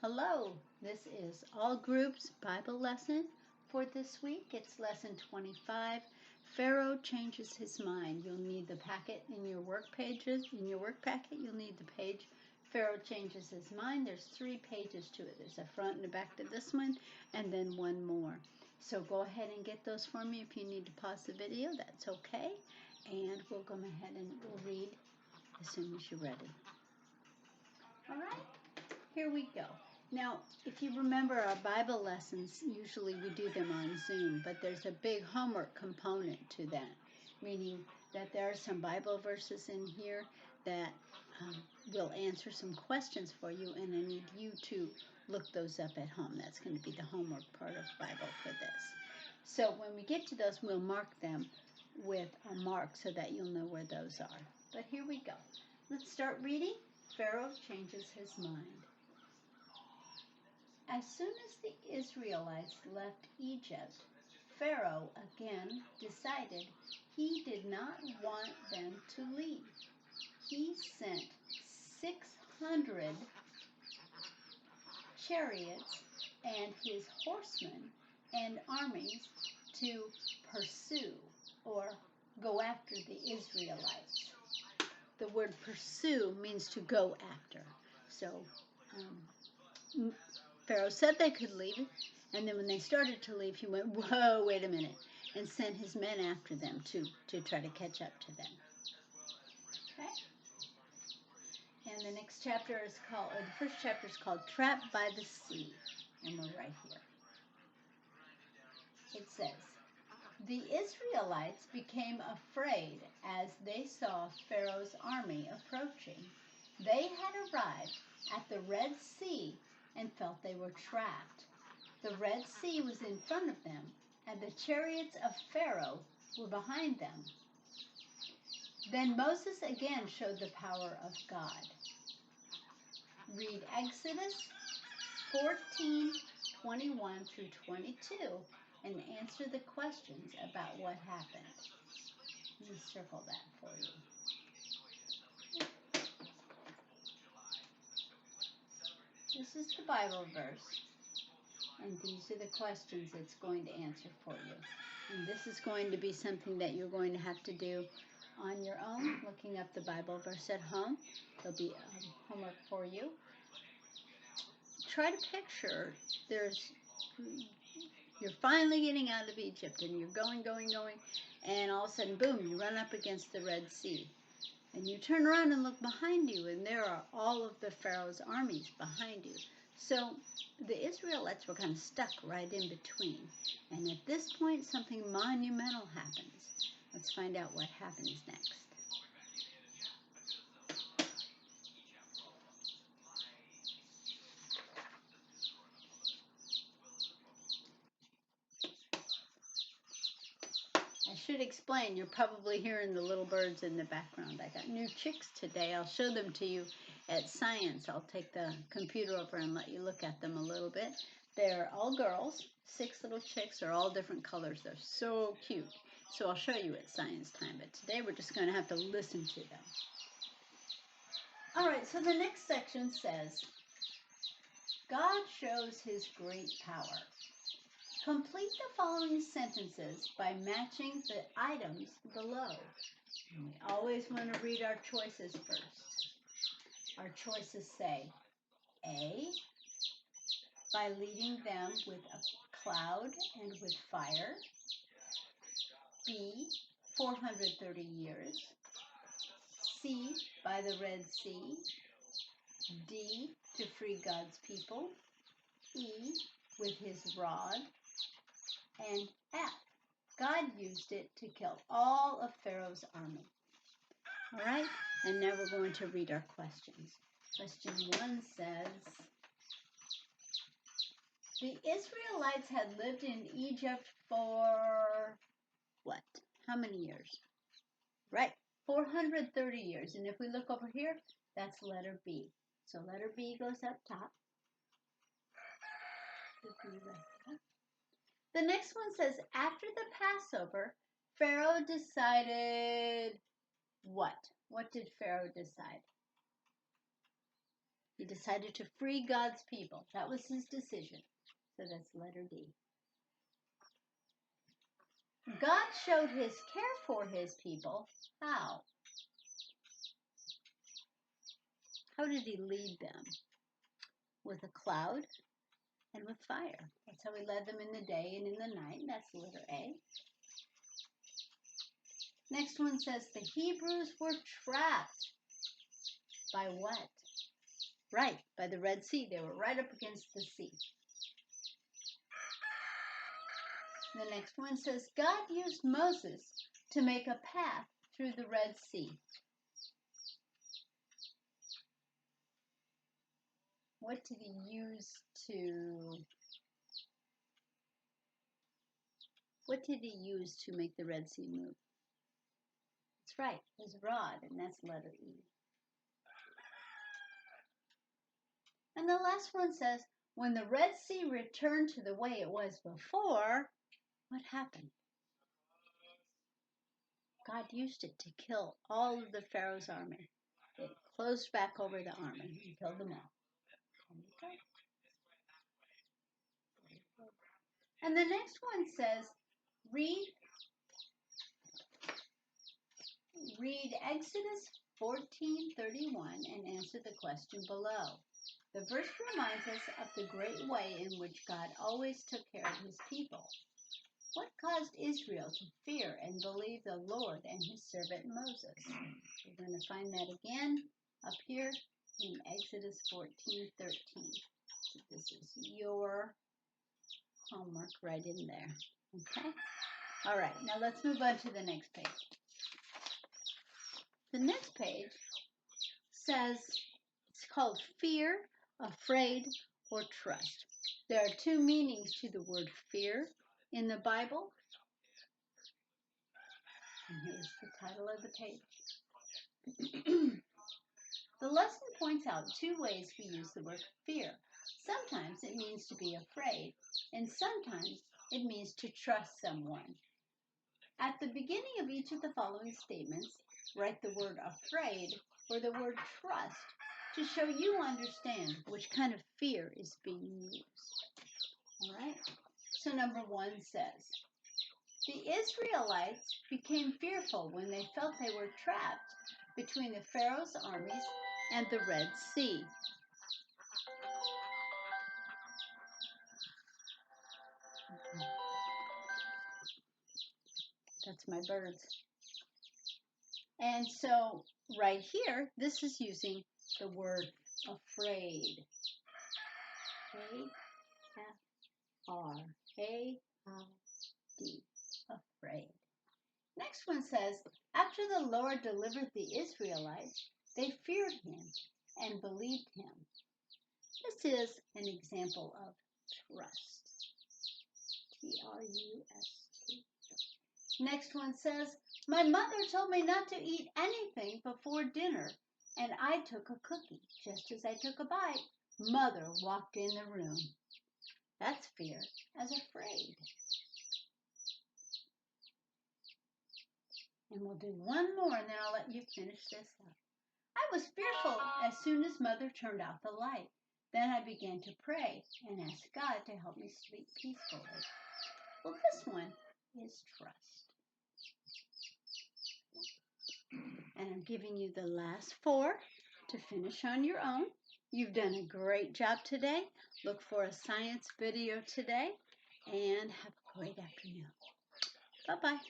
Hello, this is All Groups Bible Lesson for this week. It's lesson 25. Pharaoh changes his mind. You'll need the packet in your work pages. In your work packet, you'll need the page Pharaoh changes his mind. There's 3 pages to it. There's a front and a back to this one, and then one more. So go ahead and get those for me. If you need to pause the video, that's okay. And we'll go ahead and we'll read as soon as you're ready. All right, here we go. Now, if you remember our Bible lessons, usually we do them on Zoom, but there's a big homework component to that, meaning that there are some Bible verses in here that will answer some questions for you, and I need you to look those up at home. That's going to be the homework part of Bible for this. So when we get to those, we'll mark them with a mark so that you'll know where those are. But here we go. Let's start reading. Pharaoh changes his mind. As soon as the Israelites left Egypt, Pharaoh again decided he did not want them to leave. He sent 600 chariots and his horsemen and armies to pursue or go after the Israelites. The word pursue means to go after. So, Pharaoh said they could leave, and then when they started to leave, he went, whoa, wait a minute, and sent his men after them to try to catch up to them. Okay? And the next chapter is called, or the first chapter is called Trapped by the Sea, and we're right here. It says, the Israelites became afraid as they saw Pharaoh's army approaching. They had arrived at the Red Sea and felt they were trapped. The Red Sea was in front of them, and the chariots of Pharaoh were behind them. Then Moses again showed the power of God. Read Exodus 14:21 through 22 and answer the questions about what happened. Let me circle that for you. This is the Bible verse, and these are the questions it's going to answer for you. And this is going to be something that you're going to have to do on your own, looking up the Bible verse at home. There'll be homework for you. Try to picture you're finally getting out of Egypt, and you're going, and all of a sudden, boom, you run up against the Red Sea. And you turn around and look behind you, and there are all of the Pharaoh's armies behind you. So the Israelites were kind of stuck right in between. And at this point, something monumental happens. Let's find out what happens next. I should explain, you're probably hearing the little birds in the background. I got new chicks today. I'll show them to you at science. I'll take the computer over and let you look at them a little bit. They're all girls, 6 little chicks. They're all different colors. They're so cute. So I'll show you at science time, but today we're just going to have to listen to them. All right, so the next section says, God shows his great power. Complete the following sentences by matching the items below. And we always want to read our choices first. Our choices say, A, by leading them with a cloud and with fire. B, 430 years. C, by the Red Sea. D, to free God's people. E, with his rod. And F, God used it to kill all of Pharaoh's army. All right, and now we're going to read our questions. Question 1 says, the Israelites had lived in Egypt for what? How many years? Right, 430 years. And if we look over here, that's letter B. So letter B goes up top. The B right there. The next one says, after the Passover, Pharaoh decided what? What did Pharaoh decide? He decided to free God's people. That was his decision. So that's letter D. God showed his care for his people. How? How did he lead them? With a cloud and with fire. That's how he led them in the day and in the night. That's letter A. Next one says the Hebrews were trapped. By what? Right, by the Red Sea. They were right up against the sea. The next one says God used Moses to make a path through the Red Sea. What did he use to make the Red Sea move? That's right, his rod, and that's letter E. And the last one says, when the Red Sea returned to the way it was before, what happened? God used it to kill all of the Pharaoh's army. It closed back over the army and killed them all. And the next one says, read Exodus 14:31 and answer the question below. The verse reminds us of the great way in which God always took care of his people. What caused Israel to fear and believe the Lord and his servant Moses? We're going to find that again up here in Exodus 14:13. So this is your homework right in there. Okay? All right, now let's move on to the next page. The next page says, it's called fear, afraid, or trust. There are two meanings to the word fear in the Bible. And here's the title of the page. The lesson points out two ways we use the word fear. Sometimes it means to be afraid, and sometimes it means to trust someone. At the beginning of each of the following statements, write the word afraid or the word trust to show you understand which kind of fear is being used. All right? So number 1 says, the Israelites became fearful when they felt they were trapped between the Pharaoh's armies and the Red Sea. That's my birds. And so right here, this is using the word afraid. A-F-R-A-I-D. Afraid. Next one says, after the Lord delivered the Israelites, they feared him and believed him. This is an example of trust. T-R-U-S-T. Next one says, my mother told me not to eat anything before dinner, and I took a cookie. Just as I took a bite, Mother walked in the room. That's fear as afraid. And we'll do one more, and then I'll let you finish this up. I was fearful as soon as Mother turned out the light. Then I began to pray and ask God to help me sleep peacefully. Well, this one is trust. And I'm giving you the last 4 to finish on your own. You've done a great job today. Look for a science video today, and have a great afternoon. Bye-bye.